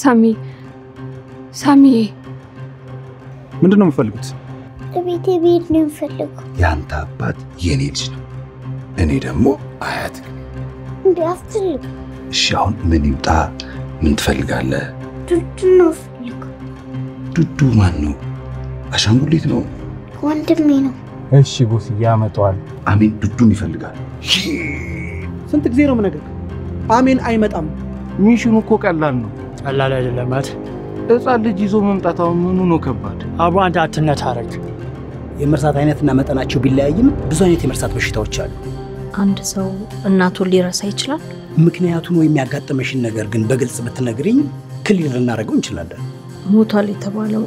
ሳሚ ምንድነው የምፈልጉት? ቤቴ ቤት ነው የምፈልገው። ያንተ አባት የኔ ልጅ ነው፣ እኔ ደግሞ አያት። እንዴ አትፈልግ። እሺ አሁን ምን ይምጣ? ምን ትፈልጋለህ? ዱዱ ነው የምፈልገው። ዱዱ ማን ነው? አሻንጉሊት ነው? ወንድሜ ነው። እሺ ቦስ ያመጣዋል። አሜን ዱዱን ይፈልጋል። ስንት ጊዜ ነው የምነግርህ? አሜን አይመጣም። ሚሽኑ እኮ ቀላል ነው። ቀላል አይደለም ማለት ሕፃን ልጅ ይዞ መምጣታው ምኑ ነው ከባድ? አቡ አንተ አትነታረክ። የመርሳት አይነትና መጠናቸው ቢለያይም ብዙ አይነት የመርሳት በሽታዎች አሉ። አንድ ሰው እናቱን ሊረሳ ይችላል። ምክንያቱን ወይ የሚያጋጥመሽን ነገር ግን በግልጽ ብትነግሪኝ ክሊር ልናደርገው እንችላለን። ሞቷል የተባለው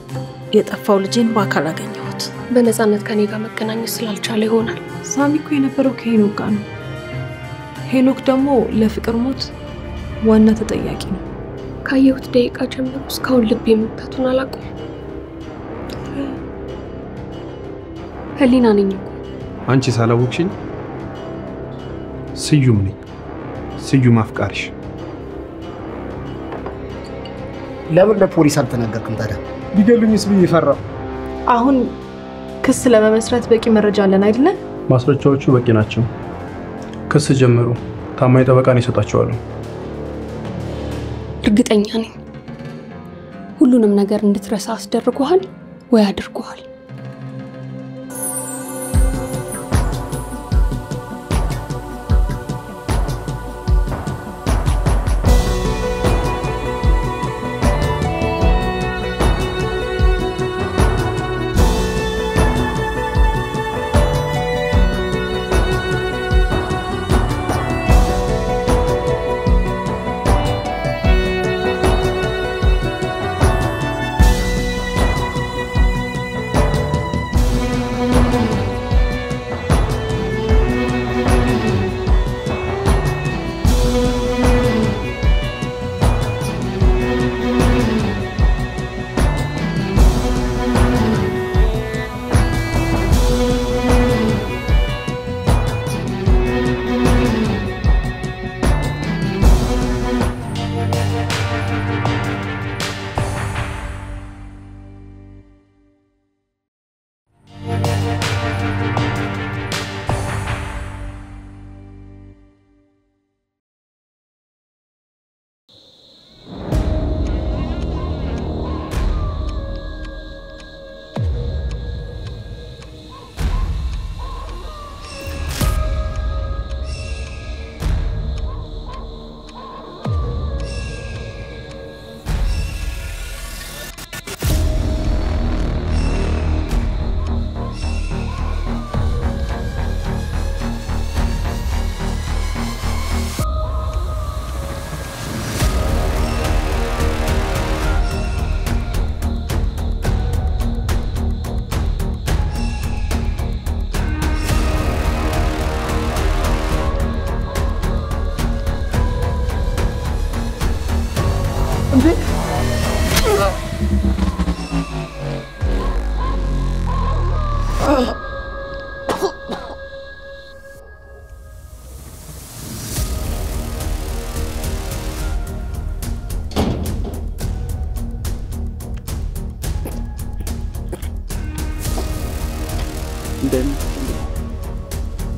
የጠፋው ልጄን በአካል አገኘሁት። በነፃነት ከኔ ጋር መገናኘት ስላልቻለ ይሆናል። ሳሚ እኮ የነበረው ከሄኖክ ጋር ነው። ሄኖክ ደግሞ ለፍቅር ሞት ዋና ተጠያቂ ነው። ካየሁት ደቂቃ ጀምሮ እስካሁን ልብ የመታቱን አላውቅም። ህሊና ነኝ እኮ። አንቺ ሳላወቅሽኝ ስዩም ነኝ። ስዩም አፍቃሪሽ። ለምን ለፖሊስ አልተናገርክም ታዲያ? ቢገሉኝስ ብዬ ፈራሁ። አሁን ክስ ለመመስረት በቂ መረጃ አለን አይደለ? ማስረጃዎቹ በቂ ናቸው። ክስ ጀምሩ። ታማኝ ጠበቃን ይሰጣቸዋል። እርግጠኛ ነኝ ሁሉንም ነገር እንድትረሳ አስደርጎሃል ወይ አድርጎሃል?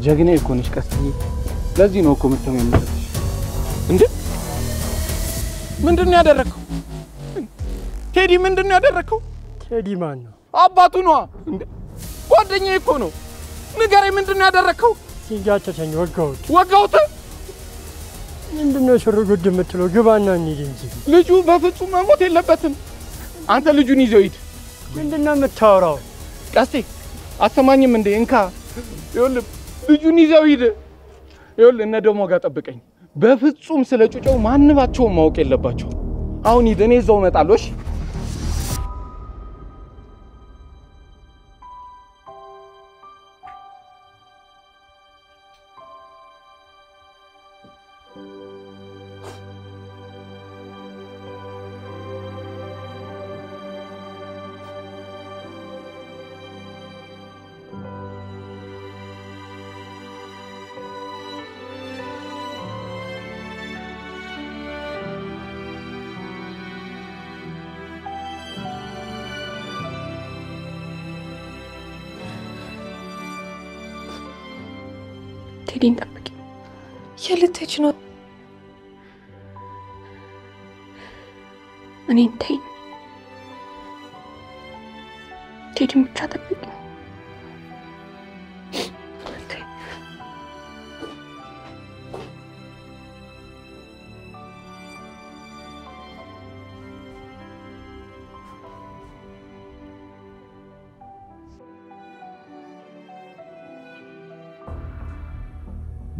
ጀግኔ እኮ ነሽ ቀስዬ። ለዚህ ነው እኮ የምትመጣው። እንዴ ምንድነው ያደረከው? ቴዲ ምንድነው ያደረከው? ቴዲ ማን ነው? አባቱ ነው እንዴ? ጓደኛዬ እኮ ነው። ንገረኝ ምንድነው ያደረከው? ሲንጋተተኝ ወጋሁት። ወጋሁት? ምንድነው ሽርጉድ የምትለው? ግባና እንሂድ እንጂ። ልጁ በፍጹም መሞት የለበትም። አንተ ልጁን ይዘው ሂድ። ምንድነው የምታወራው? ቀስቴ አሰማኝም እንዴ? እንካ ይኸውልህ ልጁን ይዘው ሂድ። ይኸውልህ እነ ደሞ ጋር ጠብቀኝ። በፍጹም ስለ ጩጨው ማንባቸውም ማወቅ የለባቸው። አሁን ሂድ፣ እኔ እዛው እመጣለሁ። እሺ ቴዲን ጠብቂ። የልትሄጂ ነው? እኔን ተይኝ። ቴዲን ብቻ ጠብቂ።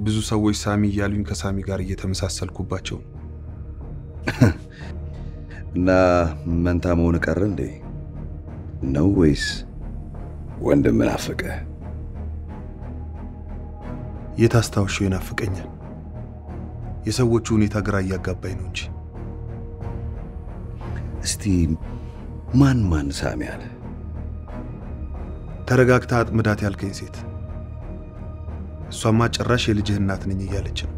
ብዙ ሰዎች ሳሚ እያሉኝ ከሳሚ ጋር እየተመሳሰልኩባቸው እና መንታ መሆን ቀረ እንዴ ነው ወይስ ወንድም ናፈቀ? የታስታውሽው ይናፍቀኛል። የሰዎቹ ሁኔታ ግራ እያጋባኝ ነው እንጂ። እስቲ ማን ሳሚ አለ? ተረጋግታ አጥምዳት ያልከኝ ሴት እሷማ ጭራሽ የልጅህ እናት ነኝ እያለች ነው።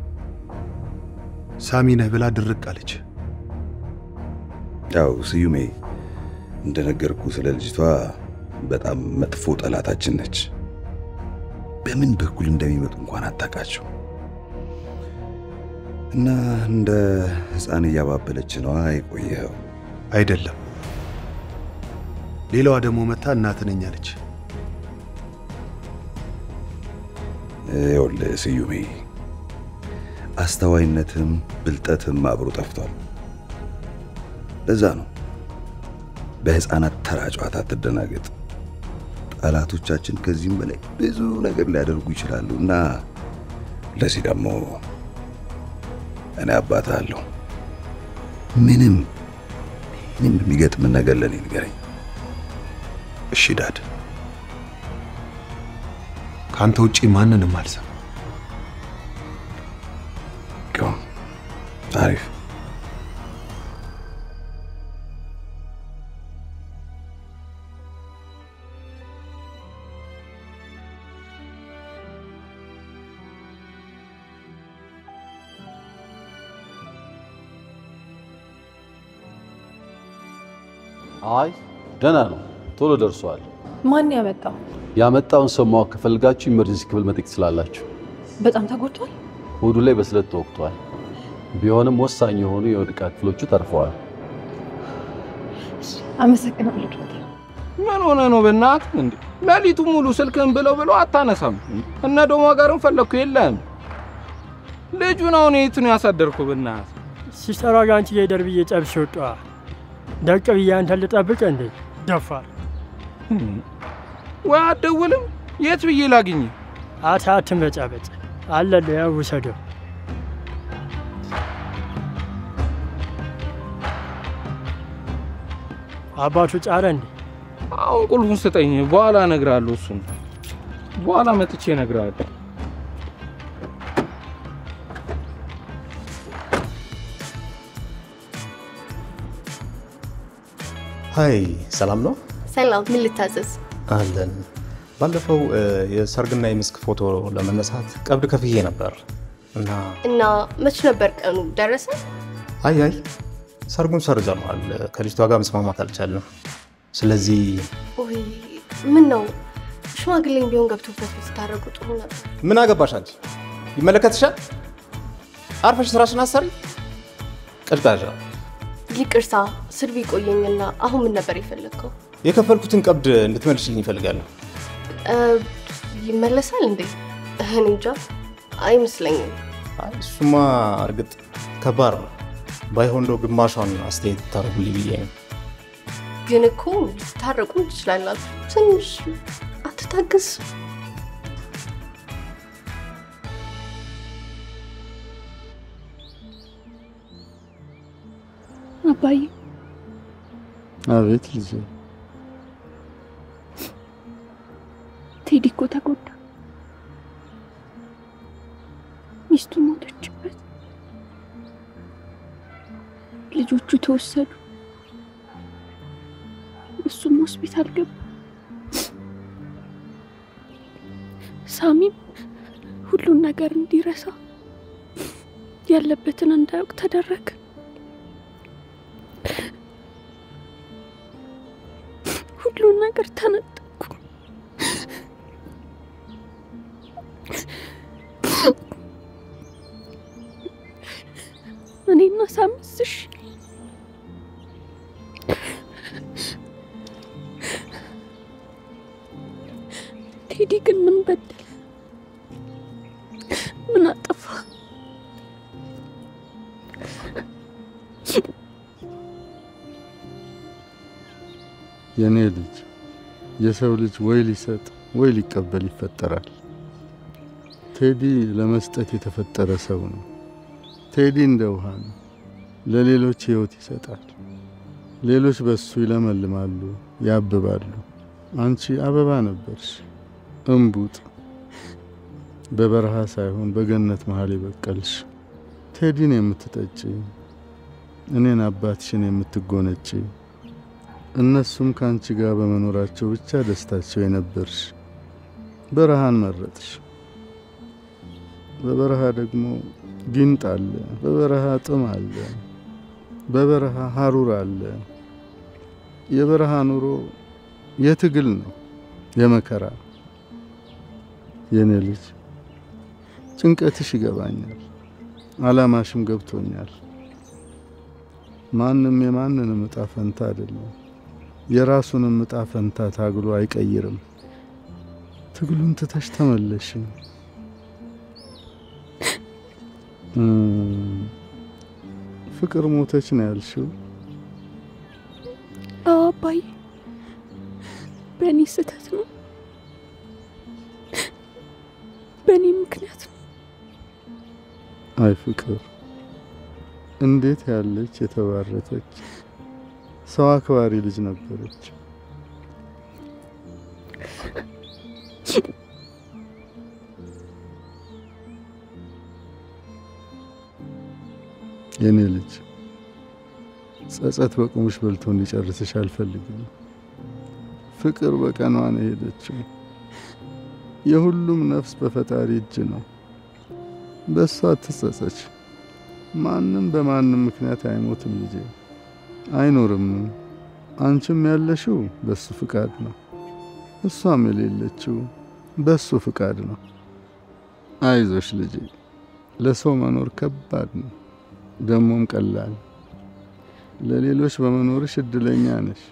ሳሚ ነህ ብላ ድርቅ አለች። ያው ስዩሜ እንደነገርኩ ስለ ልጅቷ በጣም መጥፎ ጠላታችን ነች። በምን በኩል እንደሚመጡ እንኳን አታውቃቸው እና እንደ ሕፃን እያባበለች ነው አይቆየው አይደለም። ሌላዋ ደግሞ መታ እናት ነኝ አለች። ይኸውልህ ስዩሜ አስተዋይነትም ብልጠትም አብሮ ጠፍቷል። ለዛ ነው በሕፃናት ተራ ጨዋታ አትደናገጥ። ጠላቶቻችን ከዚህም በላይ ብዙ ነገር ሊያደርጉ ይችላሉ እና ለዚህ ደግሞ እኔ አባትህ አለሁ። ምንም የሚገጥም ነገር ለኔ ንገረኝ። እሺ ዳድ፣ ካንተ ውጪ ማንንም አልሰማም። አሪፍ። አይ ደህና ነው፣ ቶሎ ደርሷል። ማን ያመጣው? ያመጣውን ሰው ማወቅ ከፈልጋችሁ ኢመርጀንሲ ክፍል መጥተው ትችላላችሁ። በጣም ተጎድቷል። ሆዱ ላይ በስለት ተወቅቷል። ቢሆንም ወሳኝ የሆኑ የወድቃ ክፍሎቹ ተርፈዋል። አመሰግናለሁ ዶክተር። ምን ሆነ ነው በእናትህ እንዴ? ሌሊቱ ሙሉ ስልክህን ብለው አታነሳም? እና ደሞ ጋርም ፈለኩ የለም። ልጁ ነው የት ነው ያሳደርኩ በእናትህ? ሲሰራ ጋንቺ የደርብዬ ጨብሽ ወጣ ደቅ ብዬ አንተ ልጠብቅ እንዴ? ደፋር ወይ አትደውልም? የት ብዬ ላግኝ? አትመጫበጭ አለለ ያው ወሰደው። አባቱ ጫረ እንዴ? አሁን ቁልፉን ስጠኝ፣ በኋላ እነግርሃለሁ። እሱን በኋላ መጥቼ እነግርሃለሁ። ሃይ ሰላም ነው? ሰላም፣ ምን ልታዘዝ? አለን። ባለፈው የሰርግና የምስክ ፎቶ ለመነሳት ቀብድ ከፍዬ ነበር እና መች ነበር ቀኑ? ደረሰ? አይ ሰርጉን ሰርዘነዋል። ከልጅቷ ጋር መስማማት አልቻልንም። ስለዚህ ኦይ ምን ነው ሽማግሌም ቢሆን ገብቶበት ብታረጉ ጥሩ ነበር። ምን አገባሽ አንቺ? ይመለከትሻል። አርፈሽ ስራሽን አሰሪ። ቀጭቃዣ። ይቅርታ ስርቢ ቆየኝና አሁን ምን ነበር የፈለከው? የከፈልኩትን ቀብድ እንድትመልሽልኝ ይፈልጋለሁ። ይመለሳል እንዴ? እኔ እንጃ አይመስለኝም። እሱማ እርግጥ ከባድ ነው። ባይሆን እንደው ግማሿን አስተያየት ታረጉልኝ ብዬ ነው። ግን እኮ ታረቁ ትችላላችሁ። ትንሽ አትታገስ? አባዬ። አቤት ልጄ። ቴዲ እኮ ተጎዳ። ሚስቱ ሞተችበት። ልጆቹ ተወሰዱ። እሱም ሆስፒታል ገባ። ሳሚም ሁሉን ነገር እንዲረሳ ያለበትን እንዳያውቅ ተደረገ። ሁሉን ነገር ተነጠቁ። ሳምስሽ ቴዲ ግን ምን በደለ? ምን አጠፋ? የኔ ልጅ የሰው ልጅ ወይ ሊሰጥ ወይ ሊቀበል ይፈጠራል። ቴዲ ለመስጠት የተፈጠረ ሰው ነው። ቴዲ እንደ ውሃ ነው፣ ለሌሎች ሕይወት ይሰጣል። ሌሎች በሱ ይለመልማሉ፣ ያብባሉ። አንቺ አበባ ነበርሽ፣ እንቡጥ በበረሃ ሳይሆን በገነት መሃል የበቀልሽ። ቴዲን የምትጠጪ እኔን አባትሽን የምትጎነጪ እነሱም ካንቺ ጋር በመኖራቸው ብቻ ደስታቸው የነበርሽ በረሃን መረጥሽ። በበረሃ ደግሞ ጊንጥ አለ፣ በበረሃ ጥም አለ፣ በበረሃ ሐሩር አለ። የበረሃ ኑሮ የትግል ነው፣ የመከራ። የኔ ልጅ ጭንቀትሽ ይገባኛል፣ አላማሽም ገብቶኛል። ማንም የማንንም ዕጣ ፈንታ አይደለም፣ የራሱንም ዕጣ ፈንታ ታግሎ አይቀይርም። ትግሉን ትተሽ ተመለሽ። ፍቅር ሞተች ነው ያልሽው? አዎ አባዬ፣ በእኔ ስህተት ነው፣ በእኔ ምክንያት ነው። አይ ፍቅር እንዴት ያለች የተባረከች ሰው አክባሪ ልጅ ነበረች። የኔ ልጅ ጸጸት በቁምሽ በልቶ እንዲጨርስሽ አልፈልግም። ፍቅር በቀኗ ነው ሄደችው። የሁሉም ነፍስ በፈጣሪ እጅ ነው። በሷ አትጸጸች። ማንም በማንም ምክንያት አይሞትም ልጄ፣ አይኖርም። አንቺም ያለሽው በሱ ፍቃድ ነው፣ እሷም የሌለችው በሱ ፍቃድ ነው። አይዞሽ ልጄ፣ ለሰው መኖር ከባድ ነው፣ ደሞም ቀላል። ለሌሎች በመኖርሽ እድለኛ ነሽ።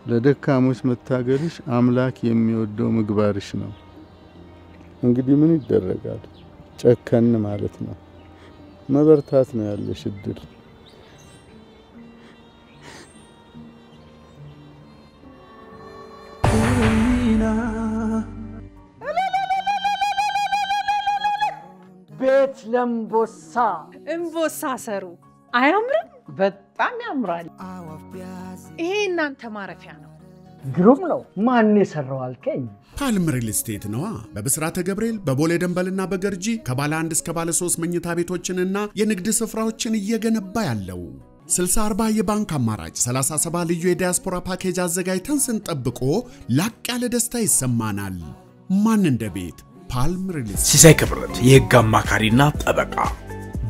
ለደካሞች መታገልሽ አምላክ የሚወደው ምግባርሽ ነው። እንግዲህ ምን ይደረጋል? ጨከን ማለት ነው። መበርታት ነው ያለሽ እድል። ቤት ለምቦሳ እምቦሳ ሰሩ አያምርም? በጣም ያምራል። ይሄ እናንተ ማረፊያ ነው። ግሩም ነው። ማን የሰራው አልከኝ? ፓልም ሪል ስቴት ነዋ። በብስራተ ገብርኤል በቦሌ ደንበልና በገርጂ ከባለ 1 እስከ ባለ 3 መኝታ ቤቶችንና የንግድ ስፍራዎችን እየገነባ ያለው 60/40 የባንክ አማራጭ 37 ልዩ የዲያስፖራ ፓኬጅ አዘጋጅተን ስንጠብቆ ላቅ ያለ ደስታ ይሰማናል። ማን እንደ ቤት ፓልም ሪል ስቴት። ሲሳይ ክብረት የህግ አማካሪና ጠበቃ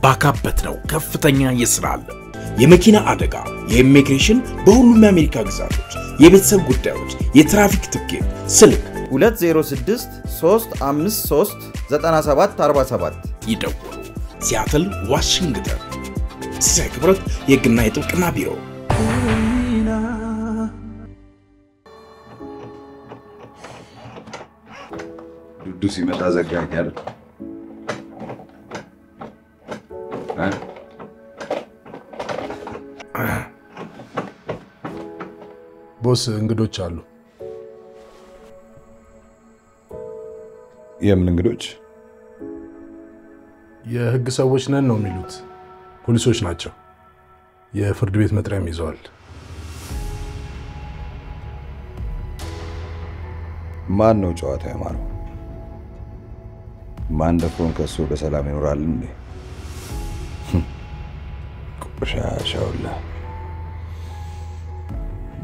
ባካበት ነው ከፍተኛ የሥራ አለ። የመኪና አደጋ፣ የኢሚግሬሽን፣ በሁሉም የአሜሪካ ግዛቶች የቤተሰብ ጉዳዮች፣ የትራፊክ ትኬት፣ ስልክ 206 353 9747 ይደውሉ። ሲያትል ዋሽንግተን። ሲሳይ ክብረት የህግና የጥብቅና ቢሮ። ዱዱ ሲመጣ ዘጋኝ አይደል? ቦስ እንግዶች አሉ። የምን እንግዶች? የህግ ሰዎች ነን ነው የሚሉት። ፖሊሶች ናቸው። የፍርድ ቤት መጥሪያም ይዘዋል። ማን ነው ጨዋታ ያማረው? ማን ደፍሮን ከሱ በሰላም ይኖራል እንዴ? ቆሻሻውላ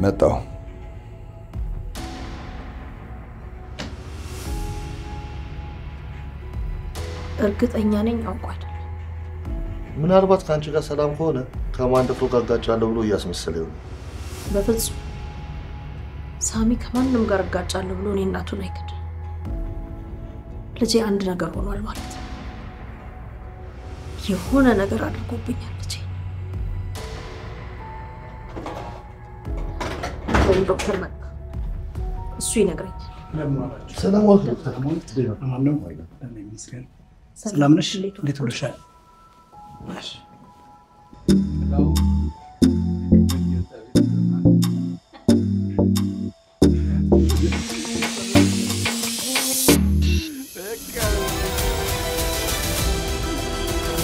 መጣው። እርግጠኛ ነኝ አውቋል። ምናልባት ካንቺ ጋር ሰላም ከሆነ ከማን ደፍሮ ጋር ጋጫለሁ ብሎ እያስመሰለ ይሆናል። በፍጹም ሳሚ ከማንም ጋር ጋጫለሁ ብሎ እኔ እናቱን አይከድ። ልጄ አንድ ነገር ሆኗል ማለት ነው። የሆነ ነገር አድርጎብኛል ልጄ። ወይም ዶክተር መጣ እሱ ይነግረኝ። ሰላም ዋልክ። ሰላም ነሽ? እንዴት ውለሻል?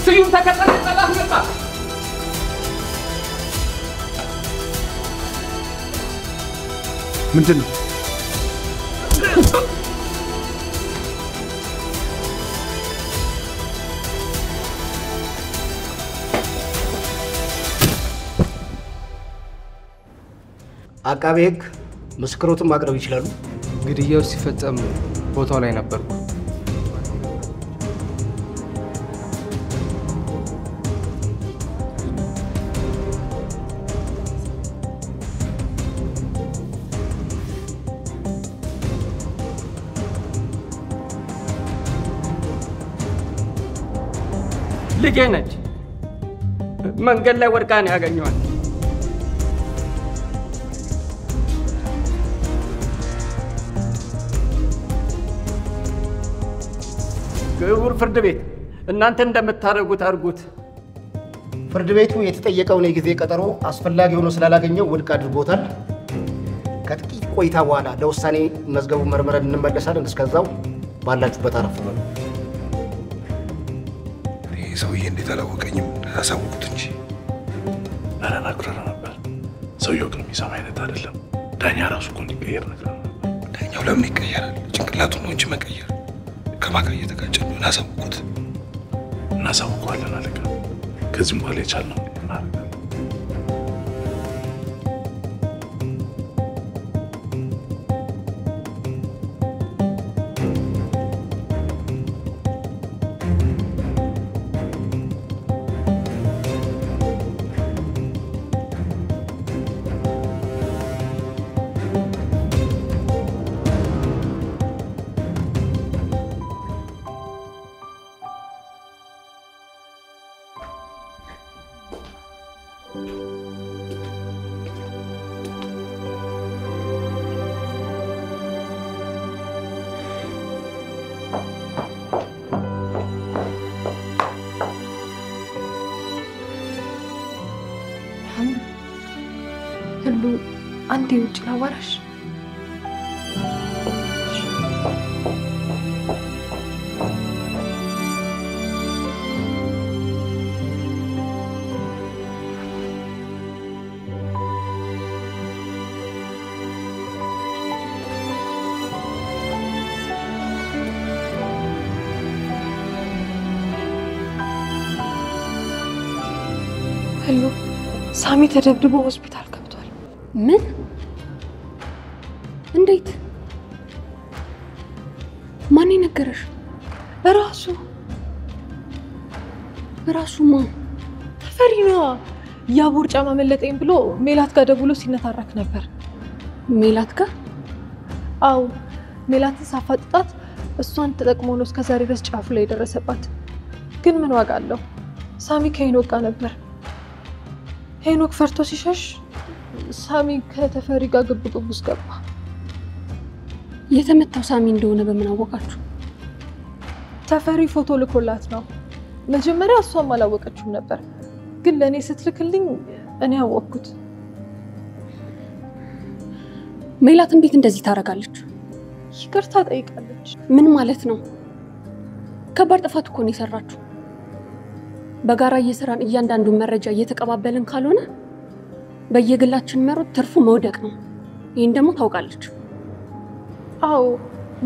ስዩም ተከተለ ጠላት መጣ። ምንድን ነው? አቃቤ ሕግ ምስክሮትን ማቅረብ ይችላሉ? ግድያው ሲፈጸም ቦታው ላይ ነበርኩ። ልጄ ነች። መንገድ ላይ ወድቃ ነው ያገኘኋት። ክቡር ፍርድ ቤት እናንተ እንደምታደርጉት አድርጉት። ፍርድ ቤቱ የተጠየቀውን የጊዜ ቀጠሮ አስፈላጊ ሆኖ ስላላገኘው ውድቅ አድርጎታል። ከጥቂት ቆይታ በኋላ ለውሳኔ መዝገቡ መርመረን እንመለሳለን። እስከዛው ባላችሁበት አረፍ በሉ። ይህ ሰውዬ እንዴት አላወቀኝም? አሳውቁት እንጂ። ኧረ ነግሬው ነበር። ሰውየው ግን የሚሰማ አይነት አይደለም። ዳኛ ራሱ እኮ እንዲቀየር ነግሬው ነበር። ዳኛው ለምን ይቀየራል? ጭንቅላቱን ነው እንጂ መቀየር። ከማን ጋር እየተጋጨ ነው? እናሳውቁት። እናሳውቀዋለን አለቃ። ከዚህም በኋላ የቻልነው እናደርጋለን። ህሉ አንዴ ውጭ ላዋራሽ። ህሉ ሳሚ ተደብድቦ ሆስፒታል ገብቷል። ምን? እንዴት? ማን ነገረሽ? ራሱ ማን? ተፈሪ ነዋ። ያ ቦርጫ ማመለጠኝ ብሎ ሜላት ጋር ደውሎ ሲነታረክ ነበር። ሜላት ጋር? አዎ፣ ሜላትን ሳፋጥጣት እሷን ተጠቅሞ ነው እስከዛሬ ድረስ ጫፉ ላይ የደረሰባት። ግን ምን ዋጋ አለው? ሳሚ ከሄኖክ ጋር ነበር። ሄኖክ ፈርቶ ሲሸሽ ሳሚ ከተፈሪ ጋር ግብግብ ውስጥ ገባ። የተመታው ሳሚ እንደሆነ በምን አወቃችሁ? ተፈሪ ፎቶ ልኮላት ነው። መጀመሪያ እሷም አላወቀችውም ነበር፣ ግን ለእኔ ስትልክልኝ እኔ አወቅኩት። ሜላት እንዴት እንደዚህ ታደርጋለች? ይቅርታ ጠይቃለች። ምን ማለት ነው? ከባድ ጥፋት እኮ ነው የሰራችው። በጋራ እየሰራን እያንዳንዱን መረጃ እየተቀባበልን ካልሆነ በየግላችን መሮጥ ትርፉ መውደቅ ነው። ይሄን ደግሞ ታውቃለች። አዎ፣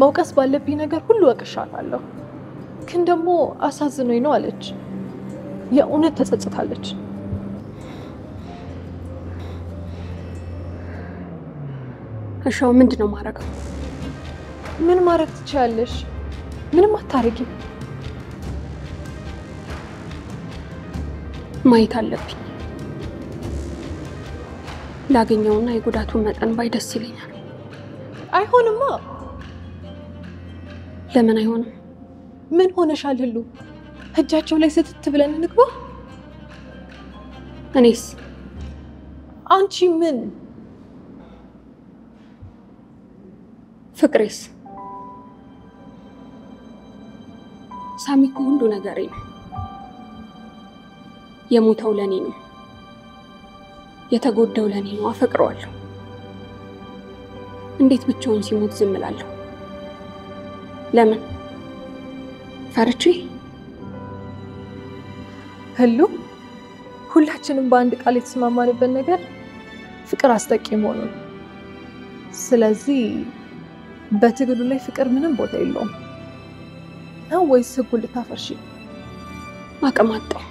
መውቀስ ባለብኝ ነገር ሁሉ ወቅሻታለሁ። ግን ደግሞ አሳዝኖኝ ነው አለች። የእውነት ተጸጽታለች። እሻው ምንድነው ማረጋው? ምን ማረግ ትችያለሽ? ምንም አታረጊም። ማየት አለብኝ። ላገኘውና የጉዳቱን መጠን ባይ ደስ ይለኛል። አይሆንማ። ለምን አይሆንም? ምን ሆነሻል ህሉ? እጃቸው ላይ ስትት ብለን እንግባ። እኔስ? አንቺ ምን? ፍቅሬስ ሳሚ እኮ ሁሉ ነገሬ ነው። የሞተው ለኔ ነው፣ የተጎዳው ለኔ ነው። አፈቅረዋለሁ። እንዴት ብቻውን ሲሞት ዝም እላለሁ? ለምን? ፈርቼ? ህሉ ሁላችንም በአንድ ቃል የተስማማንበት ነገር ፍቅር አስጠቂ መሆኑ ነው። ስለዚህ በትግሉ ላይ ፍቅር ምንም ቦታ የለውም ነው ወይስ ህጉን ልታፈርሺ? አቅም አጣሁ።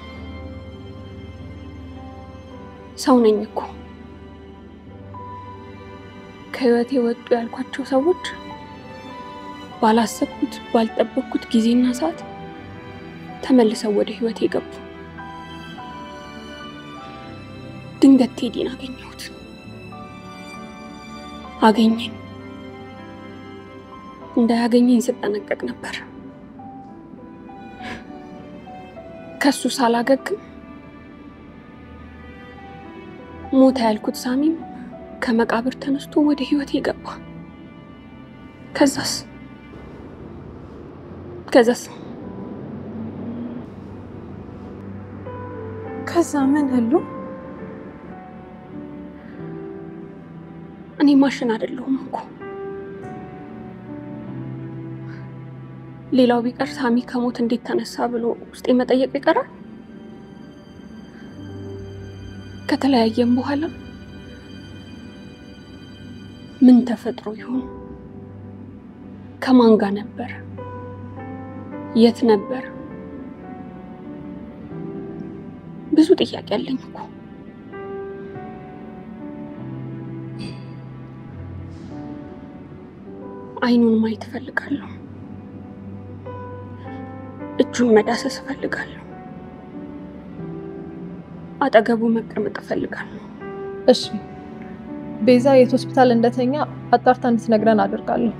ሰው ነኝ እኮ። ከህይወቴ ወጡ ያልኳቸው ሰዎች ባላሰብኩት ባልጠበቅኩት ጊዜና ሰዓት ተመልሰው ወደ ህይወቴ ገቡ። ድንገት ቴዲን አገኘሁት። አገኘኝ። እንዳያገኘኝ ስጠነቀቅ ነበር። ከሱ ሳላገግም ሞተ ያልኩት ሳሚም ከመቃብር ተነስቶ ወደ ህይወቴ ገባ። ከዛስ ከዛ ምን ህሉ? እኔ ማሽን አይደለሁም እኮ። ሌላው ቢቀር ሳሚ ከሞት እንዴት ተነሳ ብሎ ውስጤ መጠየቅ ይቀራል። ከተለያየም በኋላ ምን ተፈጥሮ ይሆን? ከማን ጋር ነበር? የት ነበር? ብዙ ጥያቄ አለኝ እኮ። አይኑን ማየት እፈልጋለሁ። እጁን መዳሰስ እፈልጋለሁ። አጠገቡ መቀመጥ እፈልጋለሁ። እሺ፣ ቤዛ የት ሆስፒታል እንደተኛ አጣርታ እንድትነግረን አደርጋለሁ።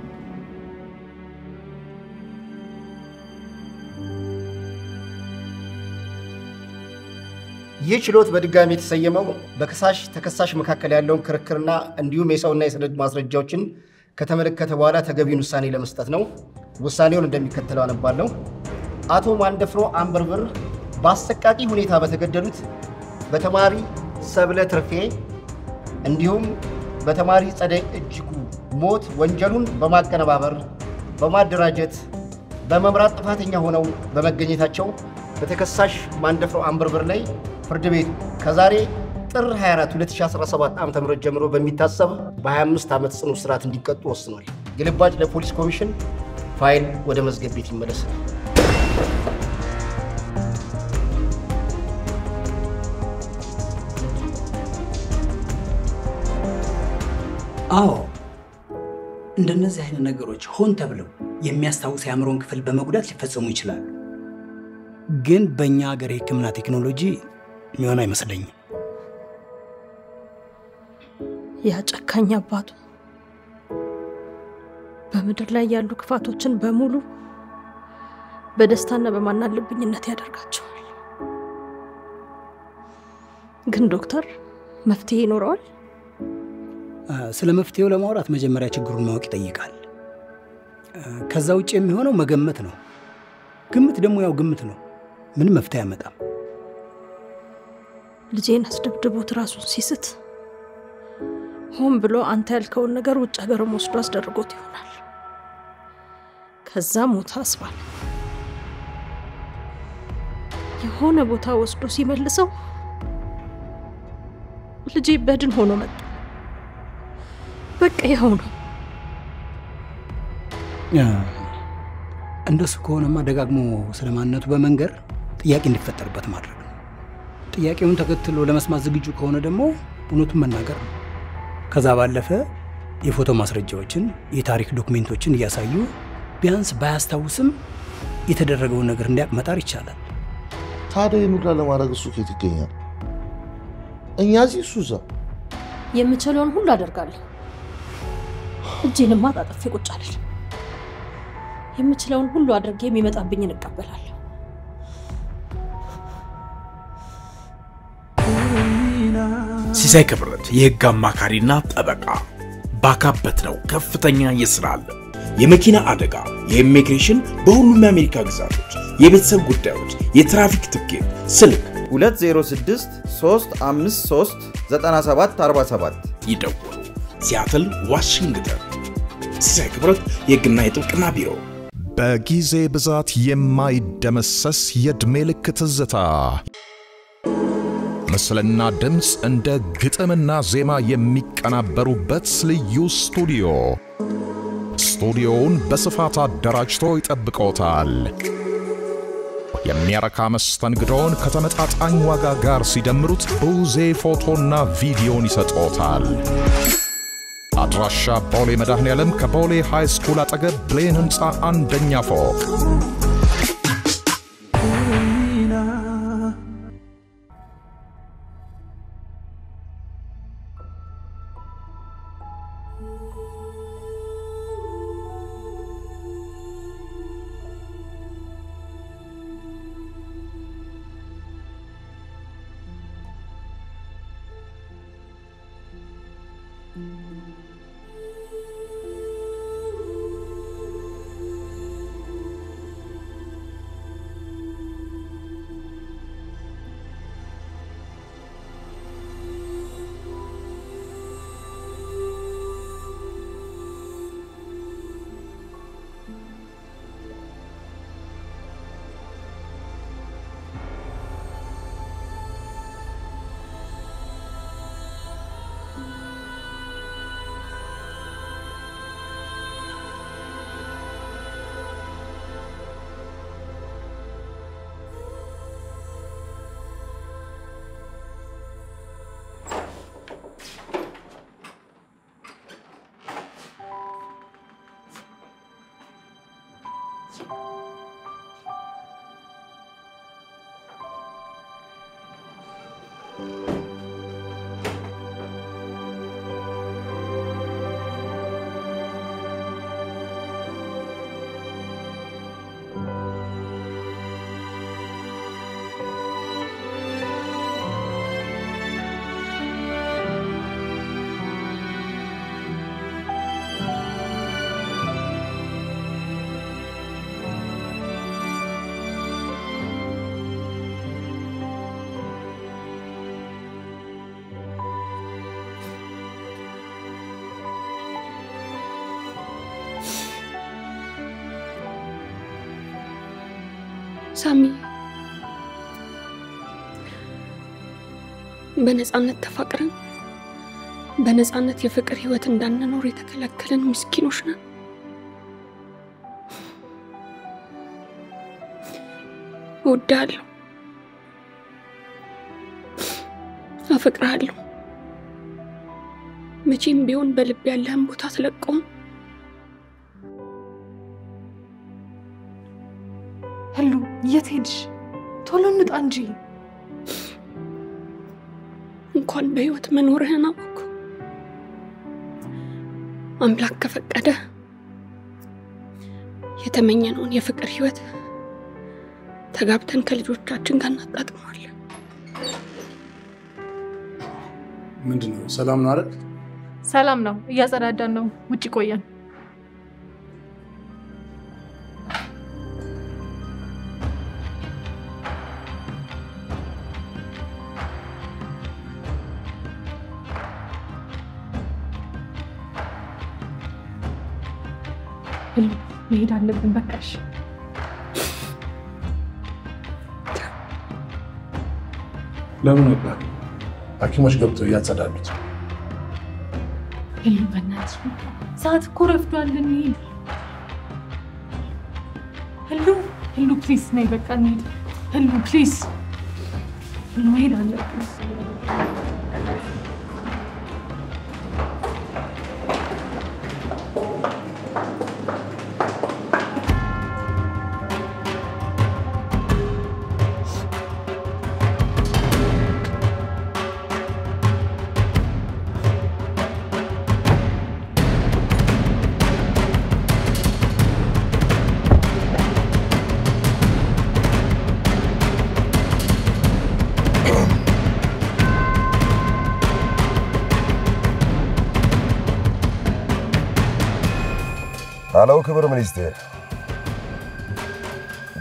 ይህ ችሎት በድጋሚ የተሰየመው በከሳሽ ተከሳሽ መካከል ያለውን ክርክርና እንዲሁም የሰውና የሰነድ ማስረጃዎችን ከተመለከተ በኋላ ተገቢውን ውሳኔ ለመስጠት ነው። ውሳኔውን እንደሚከተለው አነባለሁ። አቶ ማንደፍሮ አንበርብር በአሰቃቂ ሁኔታ በተገደሉት በተማሪ ሰብለ ትርፌ እንዲሁም በተማሪ ጸደይ እጅጉ ሞት ወንጀሉን በማቀነባበር በማደራጀት በመምራት ጥፋተኛ ሆነው በመገኘታቸው በተከሳሽ ማንደፍሮ አንበርብር ላይ ፍርድ ቤቱ ከዛሬ ጥር 24 2017 ዓ.ም ጀምሮ በሚታሰብ በ25 ዓመት ጽኑ እስራት እንዲቀጡ ወስኗል። ግልባጭ ለፖሊስ ኮሚሽን፣ ፋይል ወደ መዝገብ ቤት ይመለሳል። አዎ እንደነዚህ አይነት ነገሮች ሆን ተብለው የሚያስታውስ የአእምሮን ክፍል በመጉዳት ሊፈጸሙ ይችላሉ። ግን በእኛ ሀገር የሕክምና ቴክኖሎጂ የሚሆን አይመስለኝም። ያ ጨካኝ አባቱ በምድር ላይ ያሉ ክፋቶችን በሙሉ በደስታና በማናለብኝነት ያደርጋቸዋል። ግን ዶክተር መፍትሄ ይኖረዋል? ስለ መፍትሄው ለማውራት መጀመሪያ ችግሩን ማወቅ ይጠይቃል። ከዛ ውጭ የሚሆነው መገመት ነው። ግምት ደግሞ ያው ግምት ነው። ምን መፍትሄ ያመጣም። ልጄን አስደብድቦት ራሱን ሲስት ሆን ብሎ አንተ ያልከውን ነገር ውጭ ሀገርም ወስዶ አስደርጎት ይሆናል። ከዛ ሞታ አስባል የሆነ ቦታ ወስዶ ሲመልሰው ልጄ በድን ሆኖ መጣ። በቃ ይኸው ነው። እንደሱ ከሆነማ ደጋግሞ ስለማንነቱ በመንገር ጥያቄ እንዲፈጠርበት ማድረግ ነው። ጥያቄውን ተከትሎ ለመስማት ዝግጁ ከሆነ ደግሞ እውነቱን መናገር ነው። ከዛ ባለፈ የፎቶ ማስረጃዎችን፣ የታሪክ ዶክሜንቶችን እያሳዩ ቢያንስ ባያስታውስም የተደረገውን ነገር እንዲያውቅ መጣር ይቻላል። ታዲያ ይኑላ ለማድረግ እሱ ከየት ይገኛል? እኛ እዚህ እሱ እዛ። የምችለውን ሁሉ አደርጋለሁ። እጄንማ አጣጥፌ ቁጭ አልልም። የምችለውን ሁሉ አድርጌ የሚመጣብኝን እቀበላለሁ። ሲሳይ ክብረት የህግ አማካሪና ጠበቃ ባካበትነው ከፍተኛ የሥራ አለ የመኪና አደጋ የኢሚግሬሽን በሁሉም የአሜሪካ ግዛቶች የቤተሰብ ጉዳዮች የትራፊክ ትኬት ስልክ 206 353 9747 ይደውሉ ሲያትል ዋሽንግተን ሲሳይ ክብረት የሕግና የጥብቅና ቢሮ በጊዜ ብዛት የማይደመሰስ የዕድሜ ልክ ትዝታ ምስልና ድምጽ እንደ ግጥምና ዜማ የሚቀናበሩበት ልዩ ስቱዲዮውን በስፋት አደራጅቶ ይጠብቆታል። የሚያረካ መስተንግዶን ከተመጣጣኝ ዋጋ ጋር ሲደምሩት ቡዜ ፎቶና ቪዲዮን ይሰጦታል። አድራሻ ቦሌ መድኃኔዓለም ከቦሌ ሃይ ስኩል አጠገብ ብሌን ህንፃ አንደኛ ፎቅ። ሳሚ በነፃነት ተፋቅረን በነፃነት የፍቅር ህይወት እንዳንኖር የተከለከለን ምስኪኖች ነን። እወድሃለሁ፣ አፈቅርሃለሁ። መቼም ቢሆን በልብ ያለህን ቦታ አትለቀውም። ህሉ የት ሄድሽ? ቶሎ እንውጣ እንጂ። እንኳን በህይወት መኖርህን አወኩ። አምላክ ከፈቀደ የተመኘነውን የፍቅር ህይወት ተጋብተን ከልጆቻችን ጋር እናጣጥመዋለን። ምንድነው? ሰላም ነው አይደል? ሰላም ነው። እያጸዳዳን ነው። ውጪ ቆየን። መሄድ አለብን። በቃሽ። ለምን ወጣ? ሐኪሞች ገብተው እያጸዳሉት። ህሉ በእናትሽ ሰዓት እኮ ረፍዷል። እንሂድ። ህሉ ፕሊዝ ነይ። በቃ እንሂድ። ህሉ ፕሊዝ። መሄድ አለብን። ሃሎ ክብር ሚኒስቴር፣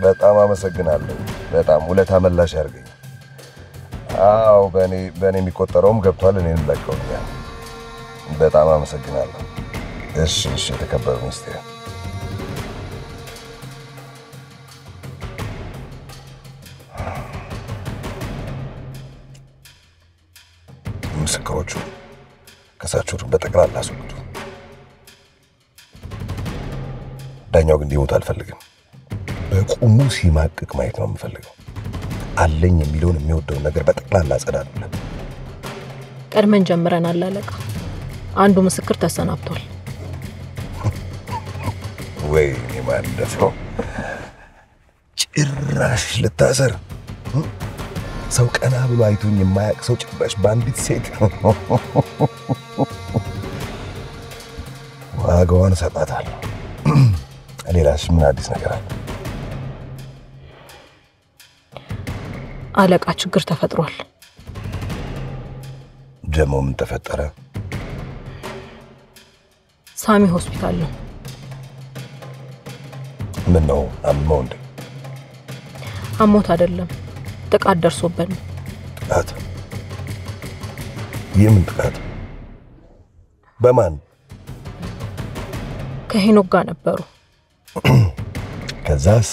በጣም አመሰግናለሁ። በጣም ውለታ መላሽ ያርገኝ። አዎ በእኔ የሚቆጠረውም ገብቷል። እኔን ለቀውኛል። በጣም አመሰግናለሁ። እሺ የተከበሩ ሚኒስቴር። ምስክሮቹ ከሳቸውን በጠቅላላ አስወግዱ። ዳኛው ግን እንዲሞት አልፈልግም። በቁሙ ሲማቅቅ ማየት ነው የምፈልገው። አለኝ የሚለውን የሚወደውን ነገር በጠቅላላ አጸዳለሁ። ቀድመን ጀምረናል አለቃ። አንዱ ምስክር ተሰናብቷል። ወይ ማን እንደሰው ጭራሽ ልታሰር ሰው ቀና ብሎ አይቶኝ የማያውቅ ሰው ጭራሽ ባንዲት ሴት ዋጋዋን ሰጣታለሁ። ሌላስ ምን አዲስ ነገር አለ? አለቃ ችግር ተፈጥሯል። ደግሞ ምን ተፈጠረ? ሳሚ ሆስፒታል ነው። ምን ነው አሞት እንዴ? አሞት አይደለም፣ ጥቃት ደርሶበት ነው። ጥቃት? የምን ጥቃት? በማን? ከሄኖክ ጋር ነበሩ። ከዛስ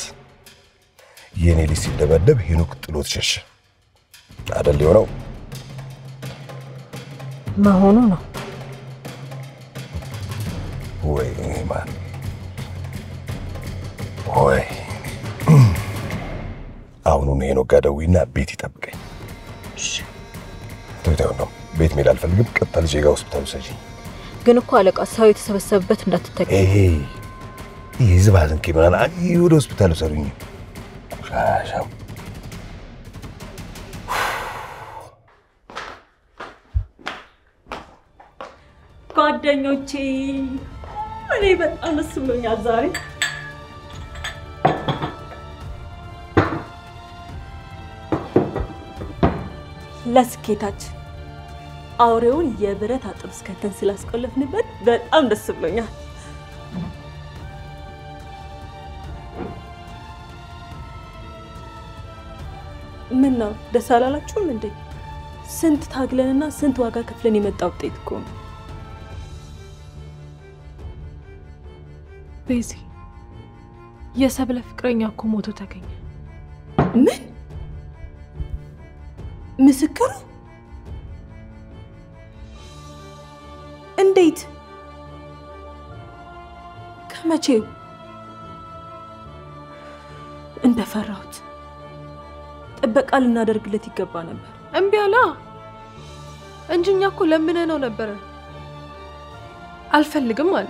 የኔ ልጅ ሲደበደብ ሄኖክ ጥሎት ሸሸ አይደል? የሆነው መሆኑ ነው። ወይ ማን ወይ አሁኑን ሄኖክ ጋር ደውይና ቤት ይጠብቀኝ። እሺ ተውተው ነው ቤት መሄድ አልፈልግም። ቀጥታ ልጄ ጋር ሆስፒታል ውሰጂኝ። ግን እኮ አለቃ ሰው የተሰበሰበበት እንዳትተገኝ። ይሄ ዝባዝን ከመና ወደ ሆስፒታል ውሰዱኝ። ሻሻም ጓደኞቼ እኔ በጣም ደስ ብሎኛል ዛሬ። ለስኬታችን አውሬውን የብረት አጥር እስከተን ስላስቆለፍንበት በጣም ደስ ብሎኛል። ምን ነው ደስ አላላችሁም እንዴ? ስንት ታግለንና ስንት ዋጋ ከፍለን የመጣ ውጤት እኮ ነው። ቤዚ የሰብለ ፍቅረኛ እኮ ሞቶ ተገኘ። ምን? ምስክሩ? እንዴት? ከመቼው? እንደፈራሁት ጥበቃ ልናደርግለት ይገባ ነበር። እምቢ አላ እንጂ እኛ እኮ ለምነነው ነበር። አልፈልግም አለ።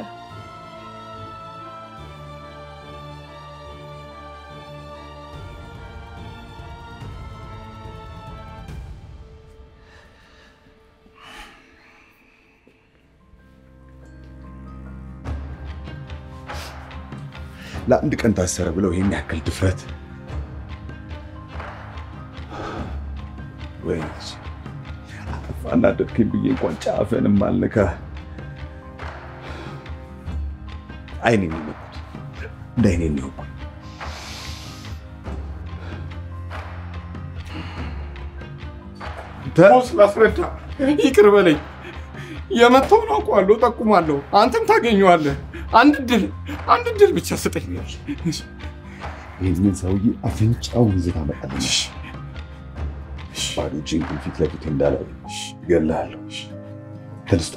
ለአንድ ቀን ታሰረ ብለው ይሄን ያክል ድፍረት ወይ አናደድከኝ ብዬ እንኳን ጫፈንም አልነካ። አይኔን ነው እንዳይኔን ነው ተውስ ላስረዳ። ይቅር በለኝ። የመጣውን አውቀዋለሁ፣ ጠቁማለሁ። አንተም ታገኘዋለህ። አንድ ድል ብቻ ስጠኝ። ይህንን ሰውዬ አፍንጫውን ይዘህ ታመጣለህ። ባዶ እጄን ፊት ለፊት እንዳለ እገልሃለሁ። ተነስታ